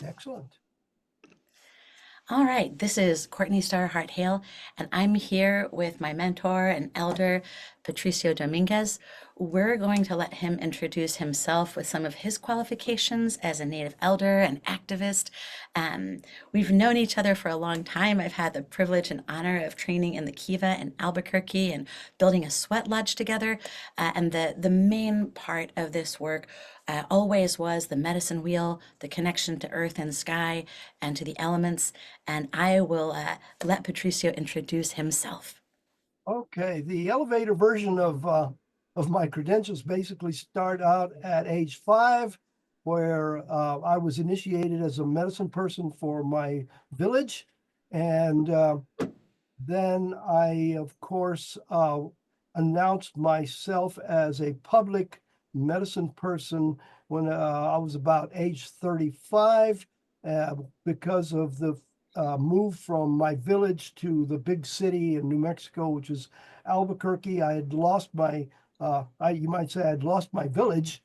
Excellent. All right, this is Courtney Starr Hart Hale, and I'm here with my mentor and elder, Patricio Dominguez. We're going to let him introduce himself with some of his qualifications as a Native elder and activist. We've known each other for a long time. I've had the privilege and honor of training in the Kiva in Albuquerque and building a sweat lodge together. And the main part of this work always was the medicine wheel, the connection to earth and sky and to the elements. And I will let Patricio introduce himself. Okay, the elevator version of my credentials basically start out at age 5, where I was initiated as a medicine person for my village, and then I, of course, announced myself as a public medicine person when I was about age 35, because of the move from my village to the big city in New Mexico, which is Albuquerque. I had lost my, you might say I'd lost my village,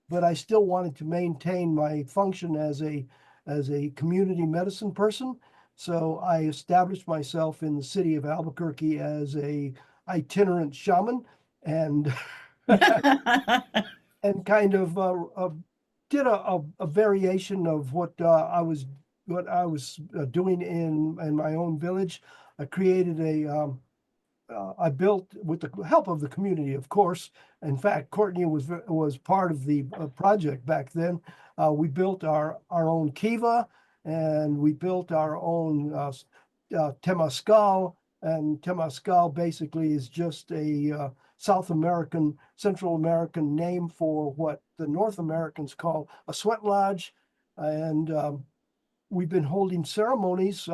but I still wanted to maintain my function as a community medicine person. So I established myself in the city of Albuquerque as a itinerant shaman, and and kind of did a variation of what I was doing in my own village. I created I built with the help of the community, of course. In fact, Courtney was part of the project back then. We built our own kiva, and we built our own temazcal. And temazcal basically is just a South American, Central American name for what the North Americans call a sweat lodge. And we've been holding ceremonies, since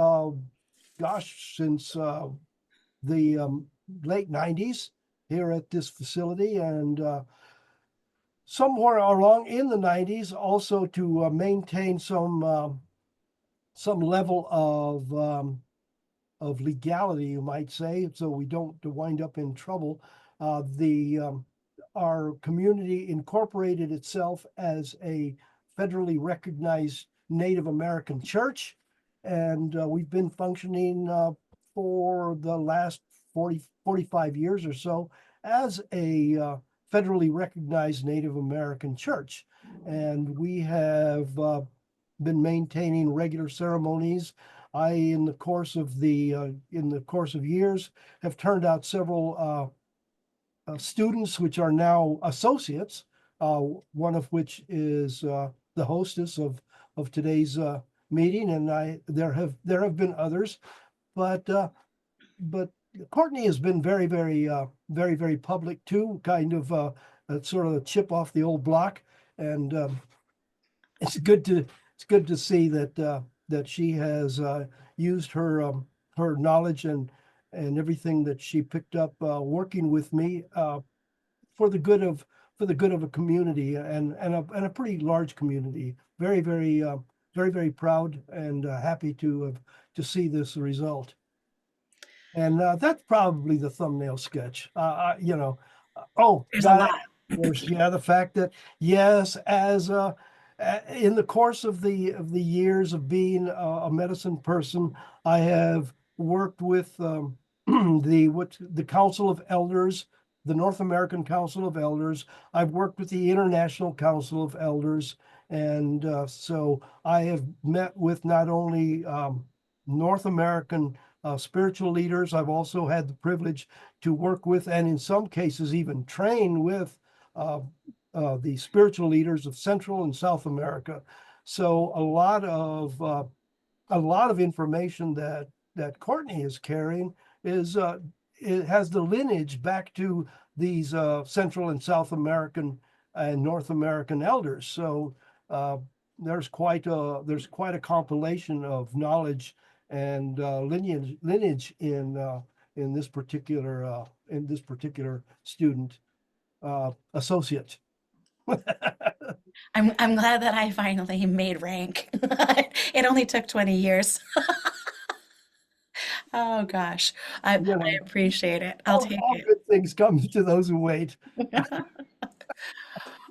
the late 90s here at this facility, and somewhere along in the 90s also to maintain some level of legality, you might say, so we don't wind up in trouble. The Our community incorporated itself as a federally recognized Native American church, and we've been functioning for the last 45 years or so as a federally recognized Native American church. And we have been maintaining regular ceremonies. In the course of years, have turned out several students, which are now associates. One of which is the hostess of today's meeting, and there have been others, but but Courtney has been very public too, kind of sort of a chip off the old block, and it's good to see that she has used her knowledge and everything that she picked up working with me for the good of a community, and a pretty large community. Very proud and happy to see this result. And that's probably the thumbnail sketch. Oh, There's a lot. yeah, the fact that, yes, as in the course of the years of being a medicine person, I have worked with the Council of Elders, the North American Council of Elders. I've worked with the International Council of Elders, and so I have met with not only North American spiritual leaders. I've also had the privilege to work with, and in some cases even train with, uh, the spiritual leaders of Central and South America. So a lot of information that Courtney is carrying is it has the lineage back to these Central and South American and North American elders. So there's quite a compilation of knowledge and lineage in this particular student associate. I'm glad that I finally made rank. It only took 20 years. Oh gosh. You I know, appreciate it. I'll take all it. good things come to those who wait.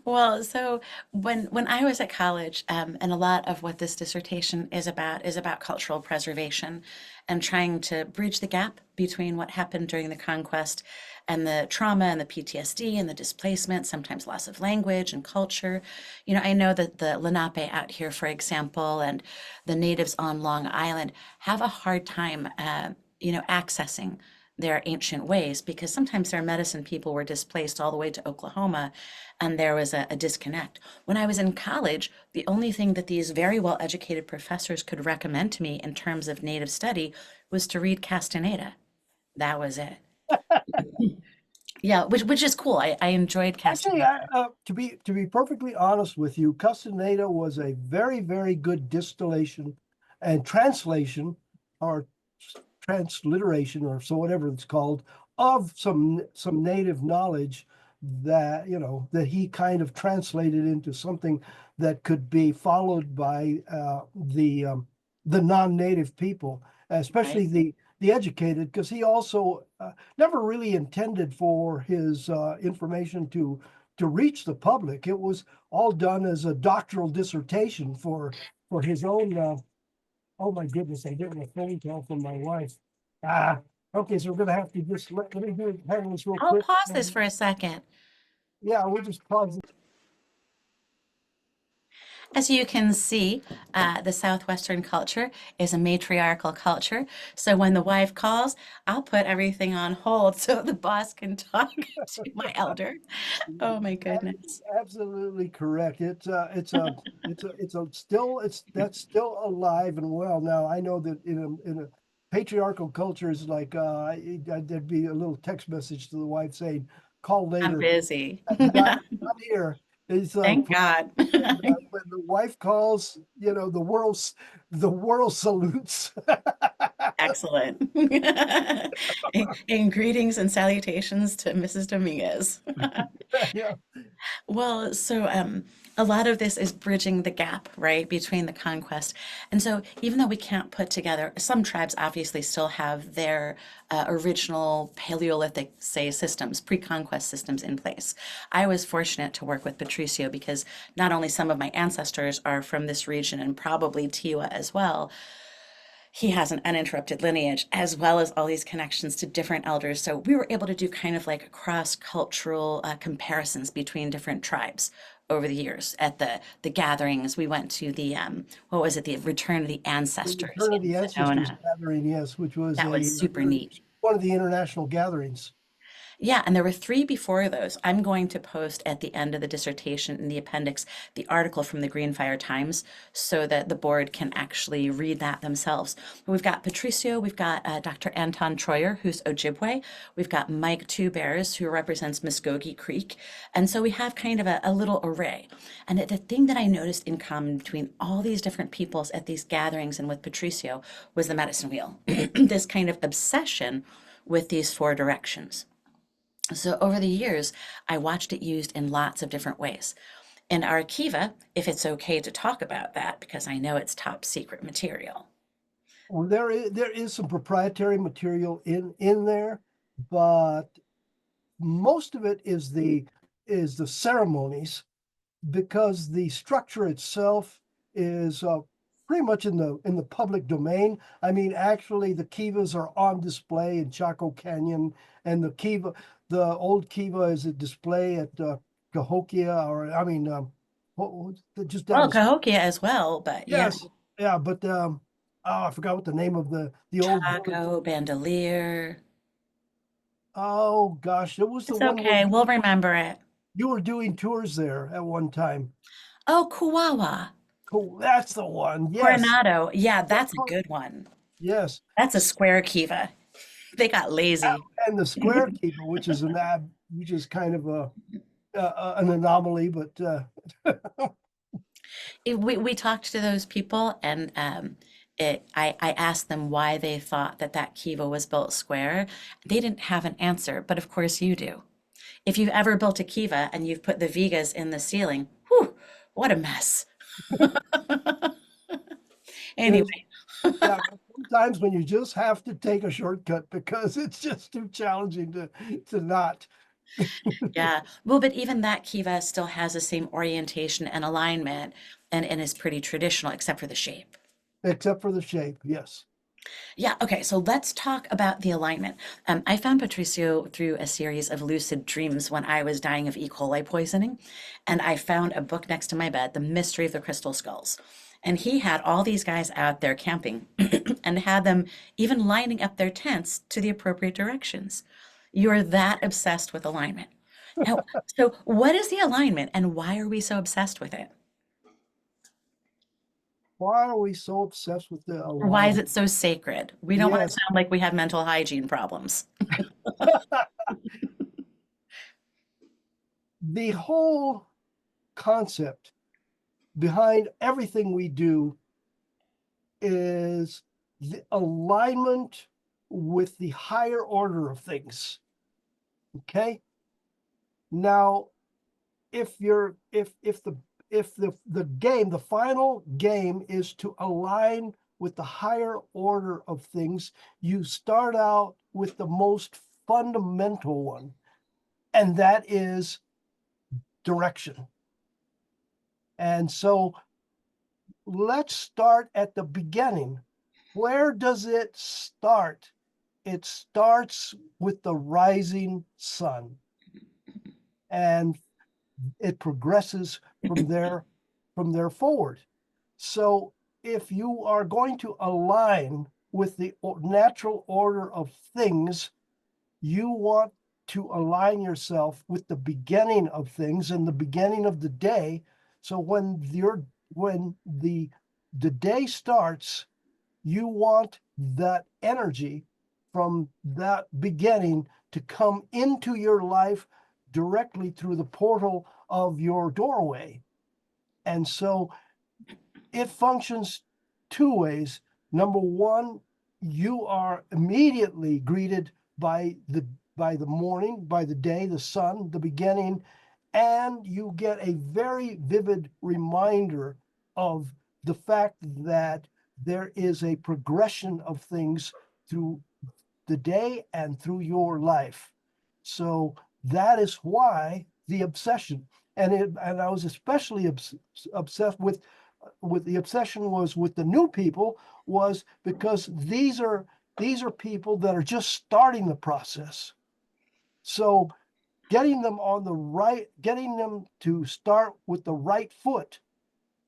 Well, so when I was at college, and a lot of what this dissertation is about cultural preservation and trying to bridge the gap between what happened during the conquest and the trauma and the PTSD and the displacement, sometimes loss of language and culture. You know, I know that the Lenape out here, for example, and the natives on Long Island have a hard time, accessing their ancient ways because sometimes their medicine people were displaced all the way to Oklahoma and there was a disconnect. When I was in college, the only thing that these very well educated professors could recommend to me in terms of native study was to read Castaneda. That was it. Yeah, which is cool. I enjoyed Actually, Castaneda. to be perfectly honest with you, Castaneda was a very, very good distillation and translation, or transliteration, or so whatever it's called, of some native knowledge that that he kind of translated into something that could be followed by the non-native people, Right? especially the educated, because he also never really intended for his information to reach the public. It was all done as a doctoral dissertation for his own. Oh my goodness! I get a phone call from my wife. Ah, okay. So we're gonna have to just let me handle this real I'll quick. pause this for a second. Yeah, we'll just pause. As you can see, the Southwestern culture is a matriarchal culture. So when the wife calls, I'll put everything on hold so the boss can talk to my elder. Oh my goodness. Absolutely correct. It's a still it's that's still alive and well. Now I know that in a patriarchal culture is like there'd be a little text message to the wife saying, "Call I'm later." busy. Not here. It's like Thank God. when the wife calls, the world salutes. Excellent. And greetings and salutations to Mrs. Dominguez. Yeah. Well, so a lot of this is bridging the gap, right, between the conquest. And so, even though we can't put together, some tribes obviously still have their original Paleolithic, say, systems, pre-conquest systems in place. I was fortunate to work with Patricio because not only some of my ancestors are from this region and probably Tiwa as well, he has an uninterrupted lineage as well as all these connections to different elders. So we were able to do kind of like cross-cultural comparisons between different tribes over the years at the gatherings. We went to the what was it, the Return of the The Ancestors Return of in the Ancestors Sedona. gathering, yes, which was That was super neat. one of the international gatherings. Yeah, and there were three before those. I'm going to post at the end of the dissertation in the appendix the article from the Greenfire Times so that the board can actually read that themselves. We've got Patricio, we've got Dr. Anton Troyer, who's Ojibwe, we've got Mike Two Bears, who represents Muskogee Creek, and so we have kind of a little array. And the thing that I noticed in common between all these different peoples at these gatherings and with Patricio was the medicine wheel, this kind of obsession with these four directions. So over the years, I watched it used in lots of different ways. In Arkiva, if it's okay to talk about that, because I know it's top secret material. Well, there is some proprietary material in there, but most of it is the ceremonies, because the structure itself is pretty much in the public domain. I mean, actually, the kivas are on display in Chaco Canyon, and the old kiva is a display at Cahokia, or I mean, just down Well, the street. Cahokia as well, but yeah, Yes, yeah, but oh, I forgot what the name of the old village. Taco, Bandolier. Oh gosh, it was the It's one where okay, we'll remember it. you were doing tours there at one time. Oh, Kuwawa. Cool, that's the one. Yes. Coronado. Yeah, Yeah, that's a good one. yes. That's a square kiva. They got lazy. And the square keeper, which is kind of an anomaly, but We talked to those people and I asked them why they thought that that kiva was built square. They didn't have an answer, but of course you do. If you've ever built a kiva and you've put the vigas in the ceiling, whew, what a mess. there's Anyway, yeah, sometimes when you just have to take a shortcut because it's just too challenging to not. Yeah. Well, but even that kiva still has the same orientation and alignment and is pretty traditional except for the shape. Except for the shape, yes. Yeah, okay, so let's talk about the alignment. I found Patricio through a series of lucid dreams when I was dying of E. coli poisoning, and I found a book next to my bed, The Mystery of the Crystal Skulls. And he had all these guys out there camping and had them even lining up their tents to the appropriate directions. You're that obsessed with alignment. Now, so what is the alignment and why are we so obsessed with it? Why are we so obsessed with the Or why is it alignment? so sacred? We don't want to Yes. sound like we have mental hygiene problems. The whole concept behind everything we do is the alignment with the higher order of things. Okay. Now, if the final game is to align with the higher order of things, you start out with the most fundamental one, and that is direction. And so let's start at the beginning. Where does it start? It starts with the rising sun, and it progresses from there forward. So if you are going to align with the natural order of things, you want to align yourself with the beginning of things and the beginning of the day. So when the day starts, you want that energy from that beginning to come into your life directly through the portal of your doorway. And so it functions two ways. Number one, you are immediately greeted by the morning, by the day, the sun, the beginning, and you get a very vivid reminder of the fact that there is a progression of things through the day and through your life. So that is why the obsession. And I was especially obsessed with the obsession was with the new people, was because these are people that are just starting the process. So getting them to start with the right foot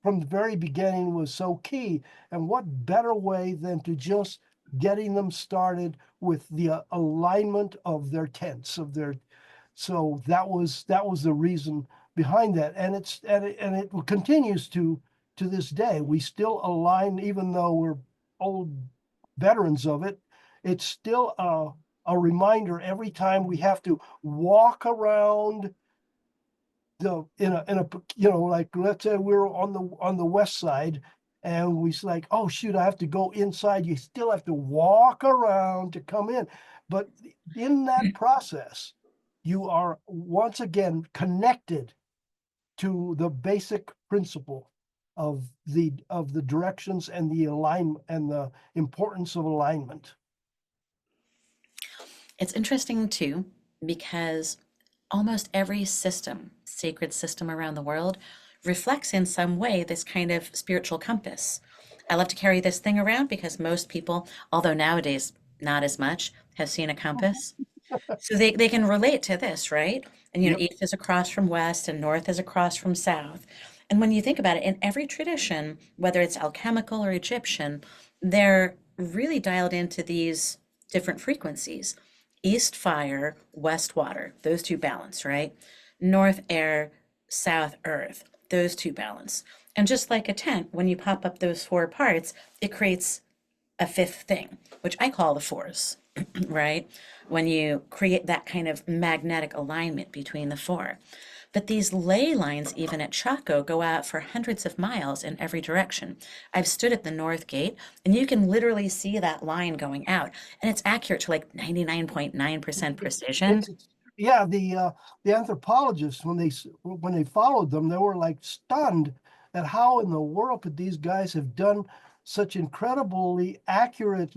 from the very beginning was so key. And what better way than to just getting them started with the alignment of their tents, of their. So that was the reason behind that, and it continues to this day. We still align, even though we're old veterans of it. It's still a reminder every time we have to walk around in a like, let's say we're on the west side, and we like, oh shoot, I have to go inside. You still have to walk around to come in, but in that process you are once again connected to the basic principle of the directions and the alignment and the importance of alignment. It's interesting too, because almost every system, sacred system around the world, reflects in some way this kind of spiritual compass. I love to carry this thing around because most people, although nowadays not as much, have seen a compass. So they can relate to this, right? And Yep. east is across from west and north is across from south. And when you think about it, in every tradition, whether it's alchemical or Egyptian, they're really dialed into these different frequencies. East fire, west water, those two balance, right? North air, south earth, those two balance. And just like a tent, when you pop up those four parts, it creates a fifth thing, which I call the force, right? When you create that kind of magnetic alignment between the four. But these ley lines, even at Chaco, go out for hundreds of miles in every direction. I've stood at the North Gate, and you can literally see that line going out, and it's accurate to like 99.9% precision. It's yeah, the anthropologists, when they followed them, they were like stunned at how in the world could these guys have done such incredibly accurate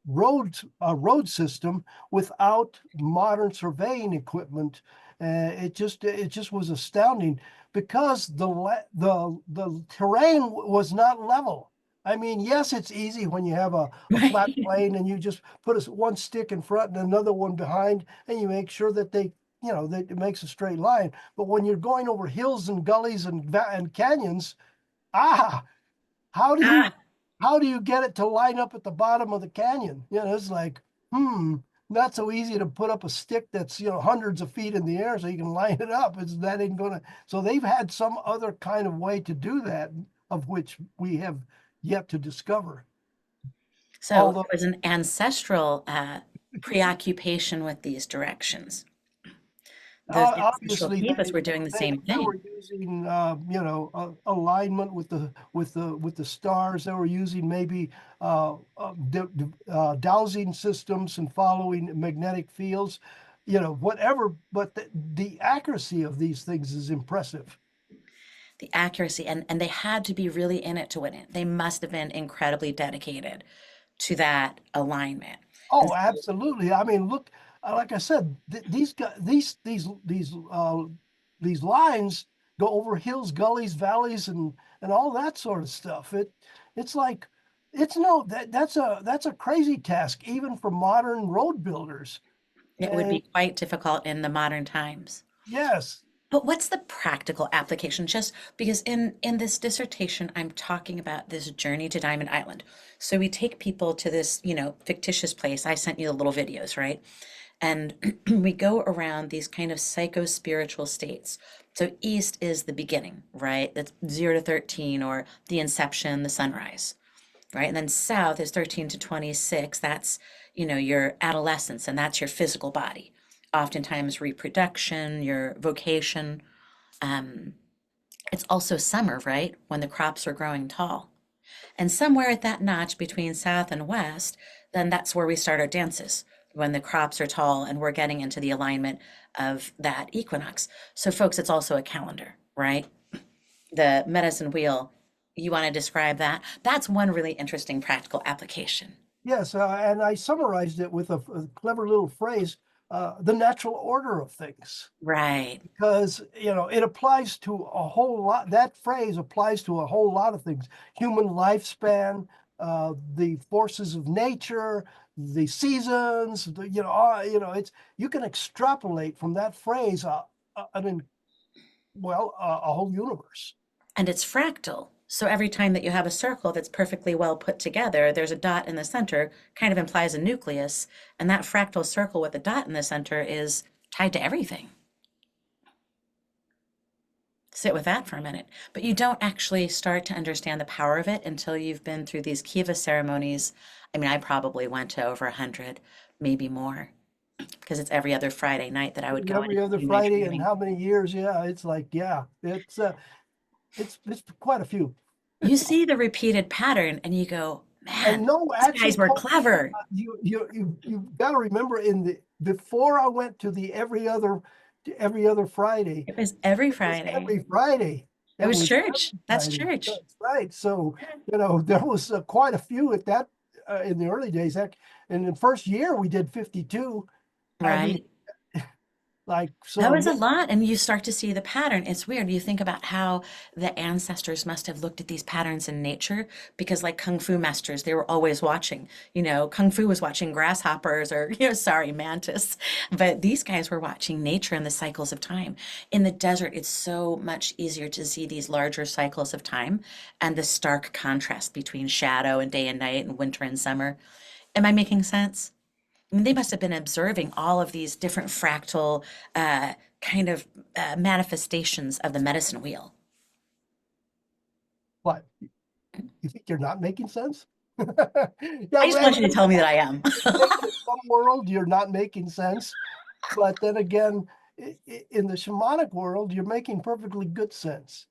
road system without modern surveying equipment. It just was astounding because the terrain was not level. I mean, yes, it's easy when you have a flat Right. plane and you just put one stick in front and another one behind, and you make sure that that it makes a straight line. But when you're going over hills and gullies and canyons, ah, how do you Ah, how do you get it to line up at the bottom of the canyon? It's like, not so easy to put up a stick that's, hundreds of feet in the air so you can line it up. That ain't gonna. So they've had some other kind of way to do that, of which we have yet to discover. so there Although was an ancestral preoccupation with these directions. Those ancestral obviously kivas were doing the they same were thing. using alignment with the stars. They were using maybe dowsing systems and following magnetic fields, whatever. But the accuracy of these things is impressive. The accuracy, and they had to be really in it to win it. They must have been incredibly dedicated to that alignment. And Oh, so, absolutely. I mean, look, like I said, these guys, these lines go over hills, gullies, valleys, and all that sort of stuff. It's like it's no that's a crazy task even for modern road builders. it would And be quite difficult in the modern times. yes, But what's the practical application? Just because in this dissertation, I'm talking about this journey to Diamond Island. So we take people to this, fictitious place. I sent you the little videos, right? And we go around these kind of psycho-spiritual states. So east is the beginning, right? That's 0 to 13, or the inception, the sunrise, right? And then south is 13 to 26. That's, your adolescence, and that's your physical body. Oftentimes reproduction, your vocation. Um, it's also summer, right? When the crops are growing tall. And somewhere at that notch between south and west, then that's where we start our dances, when the crops are tall and we're getting into the alignment of that equinox. So, folks, it's also a calendar, right? The medicine wheel, you want to describe that? That's one really interesting practical application. yes, and I summarized it with a clever little phrase: the natural order of things. Right. Because it applies to a whole lot. That phrase applies to a whole lot of things: human lifespan, the forces of nature, the seasons. It's you can extrapolate from that phrase a whole universe. And it's fractal. So every time that you have a circle that's perfectly well put together, there's a dot in the center, kind of implies a nucleus. And that fractal circle with a dot in the center is tied to everything. Sit with that for a minute. But you don't actually start to understand the power of it until you've been through these Kiva ceremonies. I mean, I probably went to over 100, maybe more, because it's every other Friday night that I would go in Every and other do my Friday, and training. how many years? Yeah, it's like it's quite a few. You see the repeated pattern and you go, man, And no, these actually, guys were clever. you got to remember before I went to the every other Friday, It was every it was Friday. every Friday. It It was was church. every That's Friday. church. That's right. So there was quite a few at that in the early days. Heck, in the first year we did 52. I mean, Right. like That so. was Yeah, a lot, and you start to see the pattern. It's weird. You think about how the ancestors must have looked at these patterns in nature because, like Kung Fu masters, they were always watching. Kung Fu was watching grasshoppers or, sorry, mantis. But these guys were watching nature and the cycles of time. In the desert, it's so much easier to see these larger cycles of time and the stark contrast between shadow and day and night and winter and summer. Am I making sense? I mean, they must have been observing all of these different fractal kind of manifestations of the medicine wheel. but you think you're not making sense? Yeah, I just want you to tell me that I am. maybe in some world you're not making sense, but then again, in the shamanic world, you're making perfectly good sense.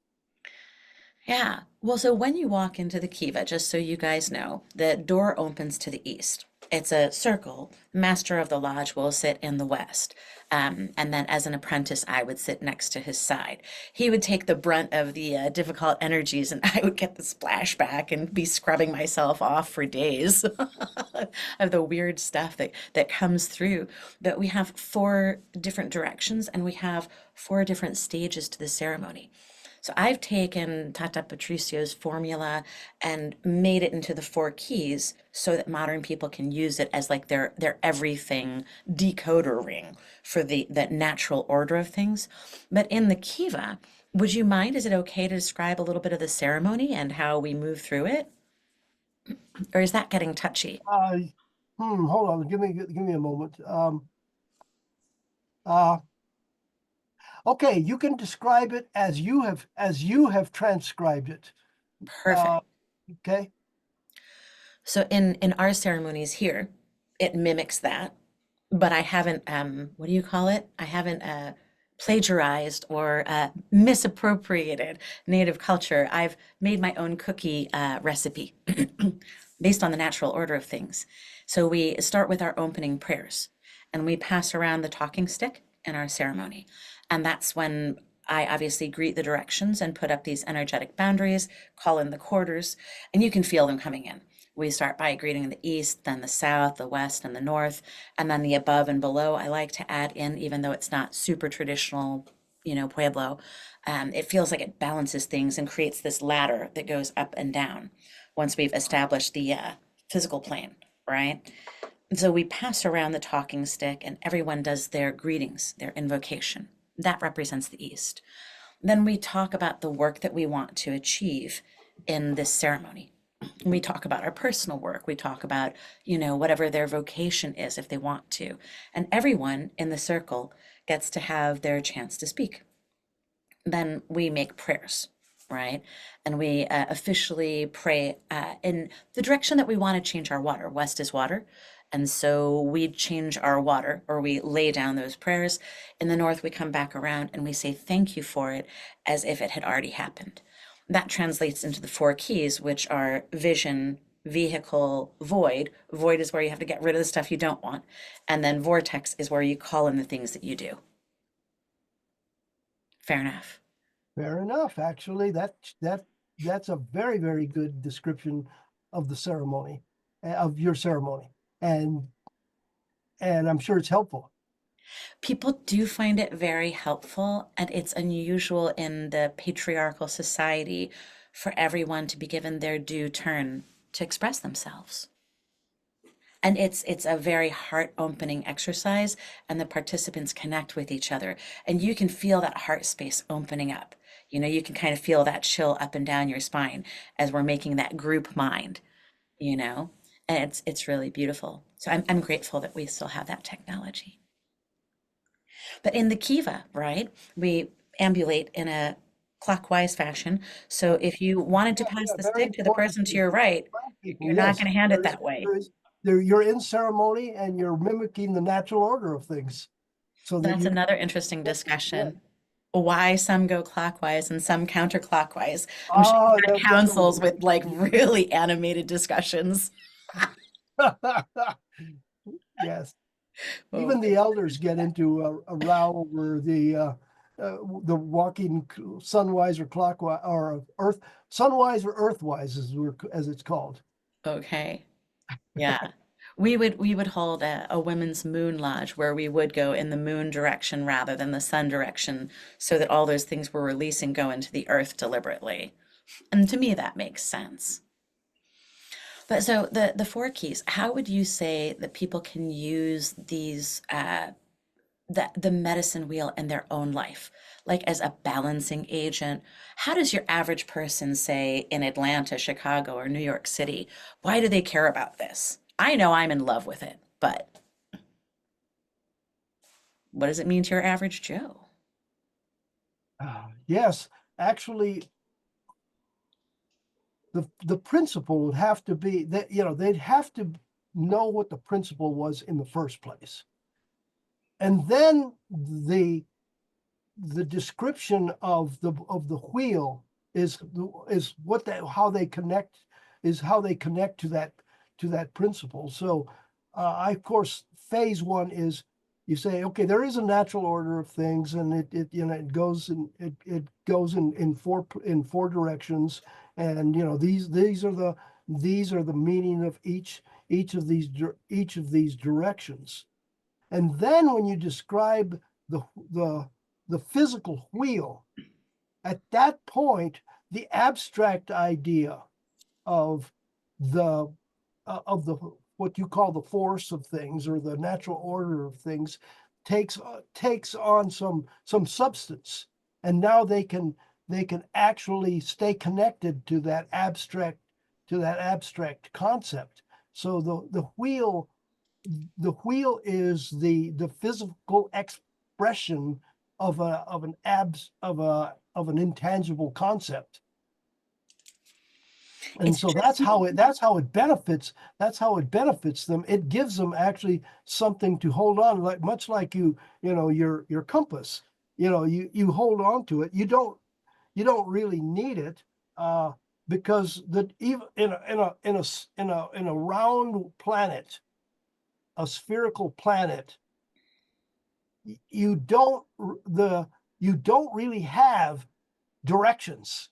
Yeah. Well, so when you walk into the kiva, just so you guys know, the door opens to the east. It's a circle. Master of the lodge will sit in the west. And then as an apprentice, I would sit next to his side. He would take the brunt of the difficult energies, and I would get the splashback and be scrubbing myself off for days of the weird stuff that comes through. But we have four different directions, and we have four different stages to the ceremony. So I've taken Tata Patricio's formula and made it into the four keys so that modern people can use it as like their everything decoder ring for the natural order of things. But in the kiva, would you mind? Is it okay to describe a little bit of the ceremony and how we move through it? Or is that getting touchy? Uh, hold on, give me a moment. Uh, okay, you can describe it as you have transcribed it. Perfect. Okay. So in our ceremonies here, it mimics that, but I haven't what do you call it? I haven't plagiarized or misappropriated native culture. I've made my own cookie recipe based on the natural order of things. So we start with our opening prayers and we pass around the talking stick in our ceremony. And that's when I obviously greet the directions and put up these energetic boundaries, call in the quarters, and you can feel them coming in. We start by greeting the east, then the south, the west, and the north, and then the above and below. I like to add in, even though it's not super traditional, Pueblo. It feels like it balances things and creates this ladder that goes up and down once we've established the physical plane, right? And so we pass around the talking stick, and everyone does their greetings, their invocation. That represents the east. Then we talk about the work that we want to achieve in this ceremony. We talk about our personal work. We talk about, whatever their vocation is if they want to. And everyone in the circle gets to have their chance to speak. Then we make prayers, right? And we officially pray in the direction that we want to change our water. West is water. And so we change our water, or we lay down those prayers. In the north, we come back around and we say thank you for it as if it had already happened. That translates into the four keys, which are vision, vehicle, void. Void is where you have to get rid of the stuff you don't want. And then vortex is where you call in the things that you do. Fair enough. Fair enough. Actually, that's a very, very good description of the ceremony, of your ceremony, and I'm sure it's helpful. People do find it very helpful, and it's unusual in the patriarchal society for everyone to be given their due turn to express themselves. And it's a very heart-opening exercise, and the participants connect with each other, and you can feel that heart space opening up. You can kind of feel that chill up and down your spine as we're making that group mind, you know, and it's really beautiful. So I'm grateful that we still have that technology. But in the kiva, right, we ambulate in a clockwise fashion. So if you wanted to Yeah, pass yeah, the very stick to the important person to to your right, people. you're not Yes, going to hand it there is that way. there is there you're in ceremony and you're mimicking the natural order of things, so that That's you another interesting can. Yeah. discussion. Why some go clockwise and some counterclockwise. I'm sure Ah, you've had that's a councils with like really animated discussions. yes. Oh, Even the elders get into a row over the walking sunwise or clockwise or sunwise or earthwise as it's called. okay. Yeah. We would hold a women's moon lodge where we would go in the moon direction rather than the sun direction so that all those things we're releasing go into the earth deliberately. And to me, that makes sense. But so the four keys, how would you say that people can use these the medicine wheel in their own life, like as a balancing agent? How does your average person say in Atlanta, Chicago, or New York City, why do they care about this? I know I'm in love with it, but what does it mean to your average Joe? Yes, actually, the principle would have to be that they'd have to know what the principle was in the first place, and then the description of the wheel is what that how they connect to that principle. So I of course phase one is you say, okay, there is a natural order of things, and it goes in four directions, and these are the meaning of each of these directions. And then when you describe the physical wheel, at that point, the abstract idea of the of the what you call the force of things or the natural order of things takes on some substance, and now they can actually stay connected to that abstract concept. So the wheel is the physical expression of an intangible concept. And It's so interesting. that's how it benefits them. It gives them actually something to hold on, like much like your compass. You hold on to it. You don't really need it, uh, because even in a round planet, a spherical planet, you don't you don't really have directions.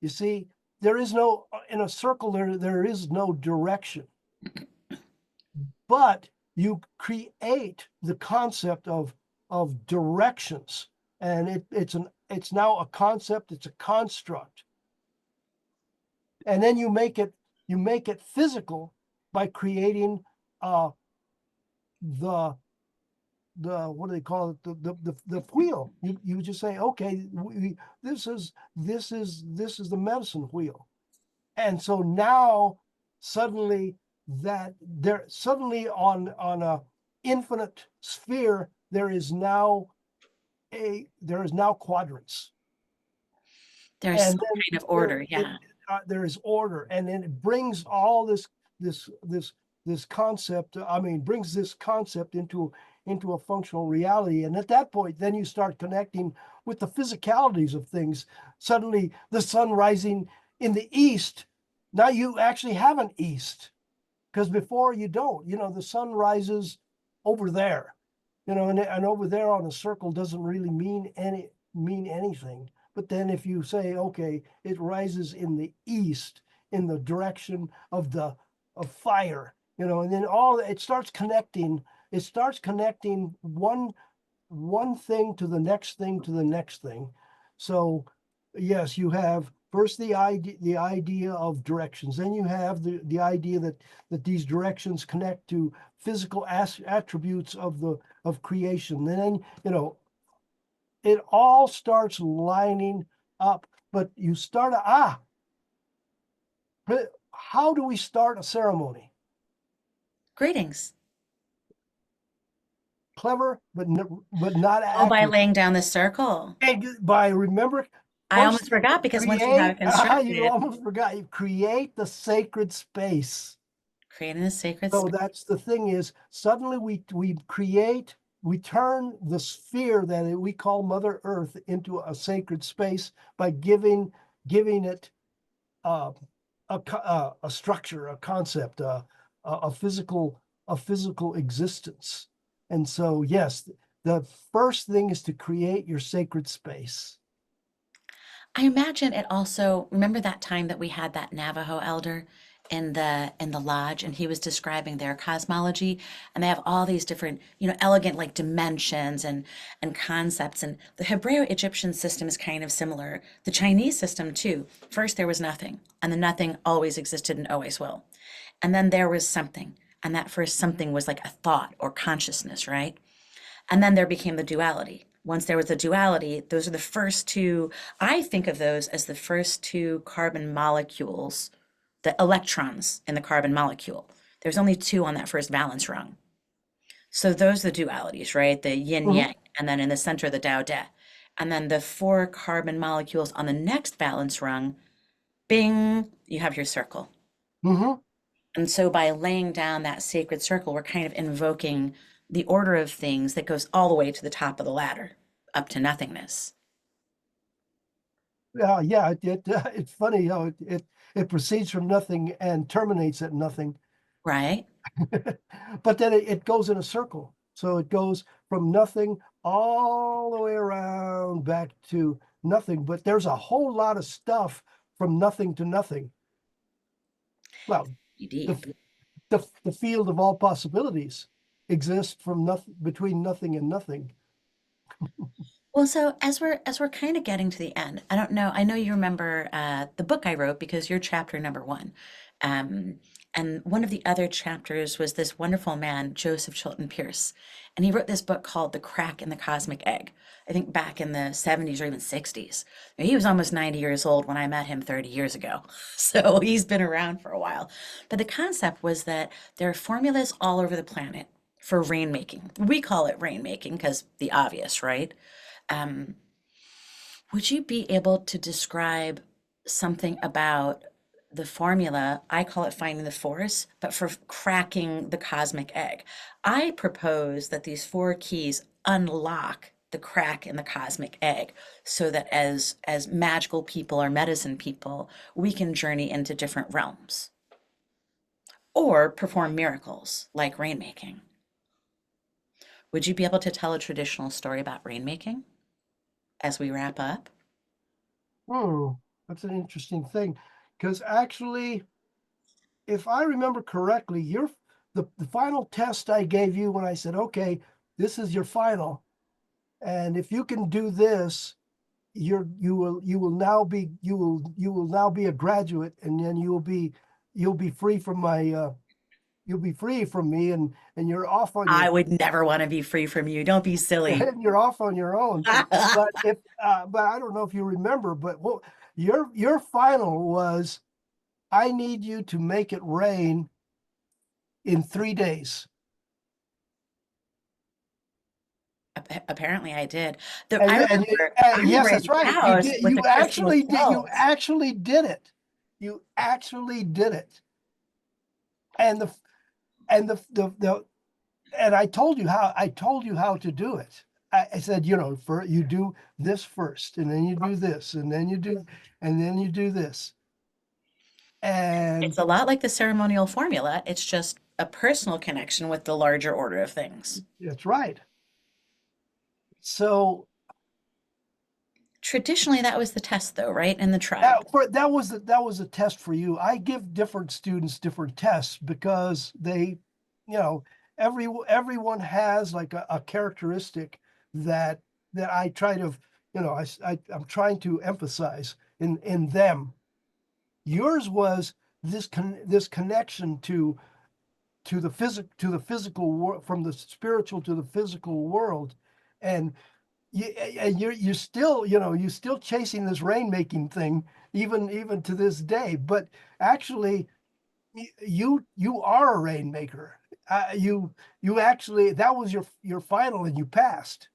You see, there is no in a circle, there is no direction, but you create the concept of directions, and it's now a concept, it's a construct, and then you make it physical by creating uh the what do they call it, the wheel. You just say, okay, this is the medicine wheel. And so now suddenly on a infinite sphere, there is now quadrants. There's And some then kind of order. Yeah. there is order, and then it brings all this this this concept. I mean, brings this concept into a functional reality. And at that point, then you start connecting with the physicalities of things. Suddenly, the sun rising in the east. Now you actually have an east, because before you don't. The sun rises over there, and over there on a circle doesn't really mean anything. But then if you say, okay, it rises in the east, in the direction of fire, and then all it starts connecting. It starts connecting one thing to the next thing to the next thing. So yes, you have first the idea of directions. Then you have the idea that these directions connect to physical attributes of creation. And then it all starts lining up. But you start how do we start a ceremony? Greetings. Clever, but not Oh, by accurate. laying down the circle. And by remember, I first almost forgot because once you have create. it You constructed, almost forgot. You create the sacred space. creating a sacred So space. that's the thing is suddenly we turn the sphere that we call Mother Earth into a sacred space by giving it uh, a structure, a concept, a physical existence. And so yes, the first thing is to create your sacred space. I imagine it also, remember that time that we had that Navajo elder in the lodge, and he was describing their cosmology, and they have all these different, elegant like dimensions and concepts. And the Hebreo-Egyptian system is kind of similar. The Chinese system too. First there was nothing, and the nothing always existed and always will. And then there was something, and that first something was like a thought or consciousness, right? And then there became the duality. Once there was the duality, those are the first two, I think of those as the first two carbon molecules, the electrons in the carbon molecule. There's only two on that first valence rung. So those are the dualities, right? The yin Mhm, yang, and then in the center, the Tao De. And then the four carbon molecules on the next valence rung, bing, you have your circle. mhm. And so by laying down that sacred circle, we're kind of invoking the order of things that goes all the way to the top of the ladder, up to nothingness. Yeah, it's funny how it proceeds from nothing and terminates at nothing. right? But then it goes in a circle. So it goes from nothing all the way around back to nothing. But there's a whole lot of stuff from nothing to nothing. Well, the Deep. the field of all possibilities exists from nothing, between nothing and nothing. Well, so as we're kind of getting to the end, I don't know. I know you remember the book I wrote because you're chapter number one, um, and one of the other chapters was this wonderful man, Joseph Chilton Pierce, and he wrote this book called "The Crack in the Cosmic Egg." I think back in the 70s or even 60s. He was almost 90 years old when I met him 30 years ago, so he's been around for a while. But the concept was that there are formulas all over the planet for rainmaking. We call it rainmaking because the obvious, right? Um, would you be able to describe something about the formula? I call it finding the force, but for cracking the cosmic egg. I propose that these four keys unlock the crack in the cosmic egg so that as magical people or medicine people, we can journey into different realms or perform miracles like rainmaking. Would you be able to tell a traditional story about rainmaking as we wrap up? Hmm, that's an interesting thing. Because actually, if I remember correctly, the final test I gave you when I said, okay, this is your final. And if you can do this, you will now be a graduate, and then you'll be free from my you'll be free from me, and you're off on I your would never want to be free from you. Don't be silly. and you're off on your own. But I don't know if you remember, but what your final was, I need you to make it rain in 3 days. Apparently I did. I And remember yes, that's in the right. You house did. with the crystal You skulls. actually did it. You actually did it. And the and I told you how to do it. I said, for you do this first, and then you do this, and then you do this. It's And a lot like the ceremonial formula. It's just a personal connection with the larger order of things. that's right. So Traditionally, that was the test, though, right? In the tribe. that was a test for you. I give different students different tests because you know, everyone has like a characteristic that I try to, I'm trying to emphasize in them. Yours was this connection to the physical world, from the spiritual to the physical world, and you're still, you're still chasing this rainmaking thing, even to this day. But actually, you are a rainmaker. You actually, that was your final, and you passed.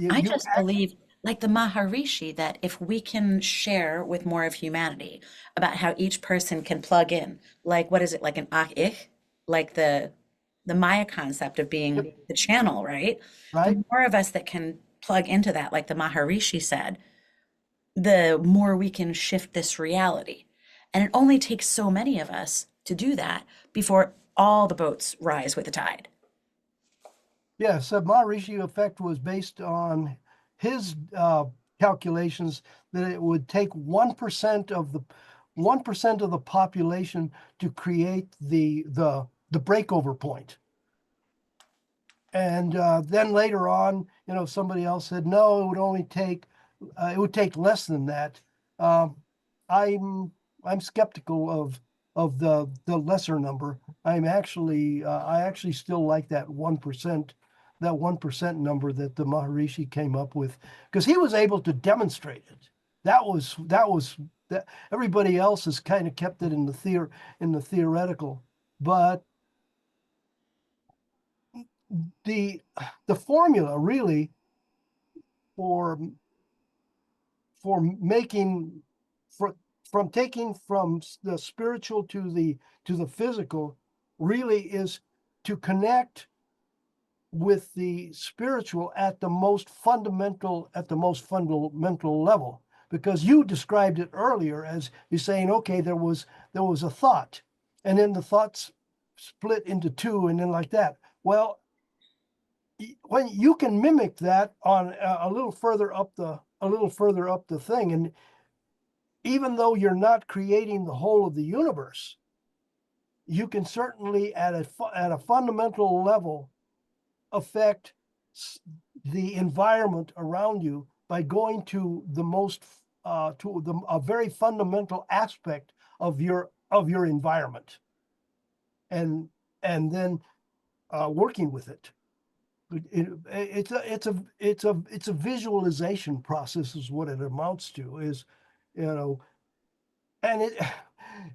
I You just believe, like the Maharishi, that if we can share with more of humanity about how each person can plug in, like what is it, like an ach-ich, like the Maya concept of being the channel, right? right? The more of us that can plug into that, like the Maharishi said, the more we can shift this reality. And it only takes so many of us to do that before all the boats rise with the tide. Yes, the Maharishi effect was based on his calculations that it would take 1% of the population to create the breakover point. And then later on, somebody else said no, it would take less than that. Um, I'm I'm skeptical of the lesser number. I actually still like that 1% number that the Maharishi came up with, because he was able to demonstrate it. That everybody else has kind of kept it in the theoretical, but the the formula really for making for from taking from the spiritual to the physical really is to connect with the spiritual at the most fundamental level. because you described it earlier as you're saying, okay, there was a thought, and then the thoughts split into two, and then like that. Well, when you can mimic that on a little further up the thing, and even though you're not creating the whole of the universe, you can certainly at a fundamental level affect the environment around you by going to a very fundamental aspect of your environment, and then working with it. It's a visualization process is what it amounts to, is, and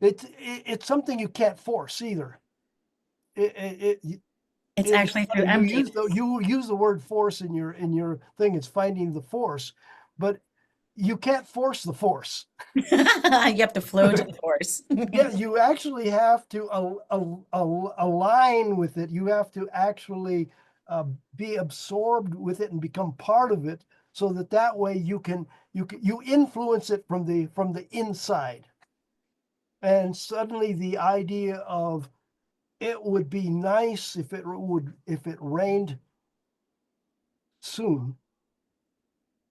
it's something you can't force either. It's actually through emptiness. You use the word force in your thing. It's finding the force, but you can't force the force. You have to flow to the force. Yeah, you actually have to align with it. You have to actually be absorbed with it and become part of it, so that way you influence it from the inside. And suddenly the idea of, it would be nice if it rained soon,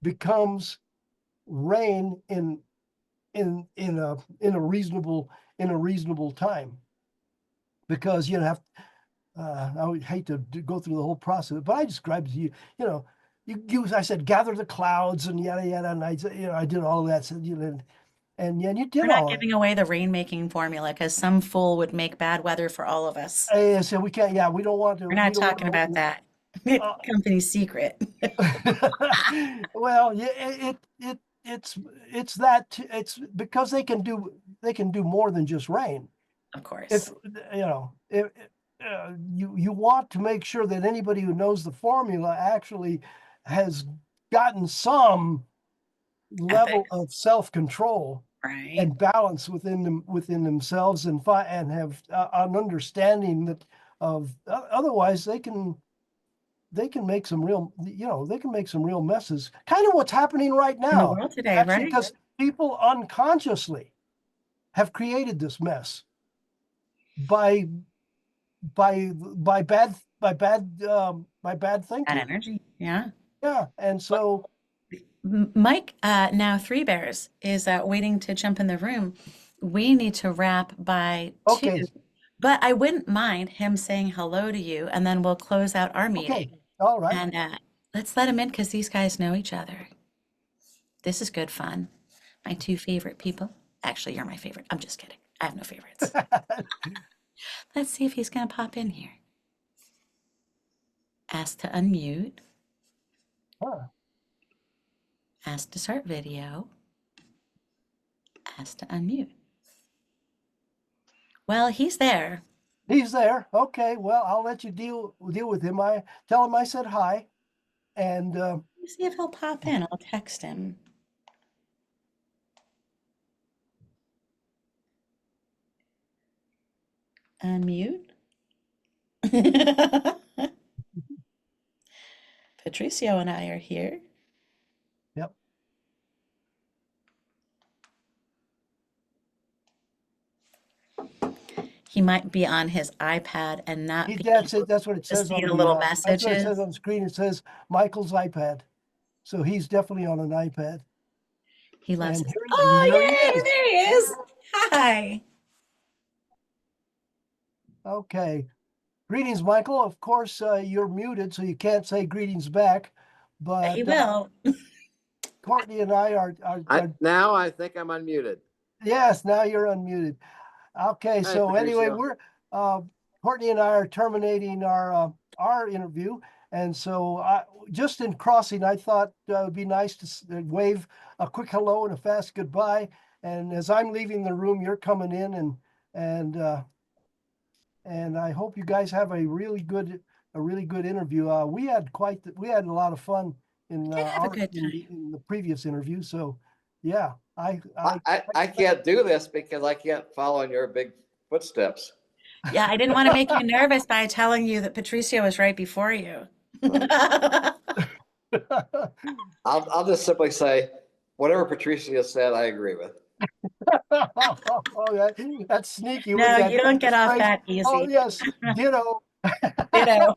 becomes rain in a reasonable time, because I would hate to go through the whole process, but I described to you, I said gather the clouds and yada yada, and I did all of that. So, and yeah, you did We're not all giving away the rain-making formula because some fool would make bad weather for all of us. I said we can't. Yeah, we don't want to. We're not talking about that. Company secret. Well, yeah, it's because they can do more than just rain. Of course. If you want to make sure that anybody who knows the formula actually has gotten some level Ethics. of self-control Right. and balance within themselves, and have an understanding that otherwise they can make some real messes, kind of what's happening right In the now, world today, actually, right? because people unconsciously have created this mess by bad That thinking. energy. Yeah. Yeah, and so Mike, now Three Bears, is waiting to jump in the room. We need to wrap by 2, okay, but I wouldn't mind him saying hello to you, and then we'll close out our meeting. okay, all right. And let's let him in because these guys know each other. This is good fun. My 2 favorite people. Actually, you're my favorite. I'm just kidding. I have no favorites. Let's see if he's going to pop in here. Ask to unmute. Huh. Ask to start video. Ask to unmute. Well, he's there. He's there. Okay, well, I'll let you deal with him. I tell him I said hi, and Let me see if he'll pop in. I'll text him. Unmute. Patricio and I are here. yep. He might be on his iPad and not be That's it. able That's what it to says see on the the little that's what it messages. says on the screen. It says Michael's iPad, so he's definitely on an iPad. He loves And his. here Oh, he yay! is. There he is. Hi. Okay. Greetings, Michael. Of course, you're muted, so you can't say greetings back. He But will. Courtney and I are now I think I'm unmuted. yes. Now you're unmuted. Okay. Hi, So anyway, Patricio. we're Courtney and I are terminating our interview, and so just in crossing, I thought it would be nice to wave a quick hello and a fast goodbye. And as I'm leaving the room, you're coming in, and I hope you guys have a really good interview. We had a lot of fun in Did have a good time. in the previous interview. So yeah, I I can't do this because I can't follow in your big footsteps. Yeah, I didn't want to make you nervous by telling you that Patricio was right before you. I'll just simply say Whatever Patricia said, I agree with. Oh, that's sneaky with No, that you don't get off phrase. that Oh, easy. yes, ditto. Ditto.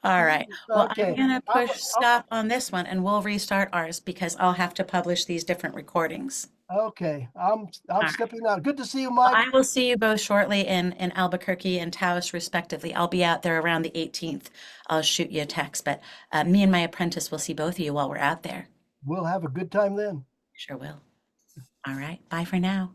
All right. Well, I'm Okay, gonna I'm, push stop on this one and we'll restart ours because I'll have to publish these different recordings. okay, I'm right. stepping out. Good to see you, Well, Mike. I will see you both shortly in Albuquerque and Taos, respectively. I'll be out there around the 18th. I'll shoot you a text, but me and my apprentice will see both of you while we're out there. We'll have a good time then. Sure will. All right. Bye for now.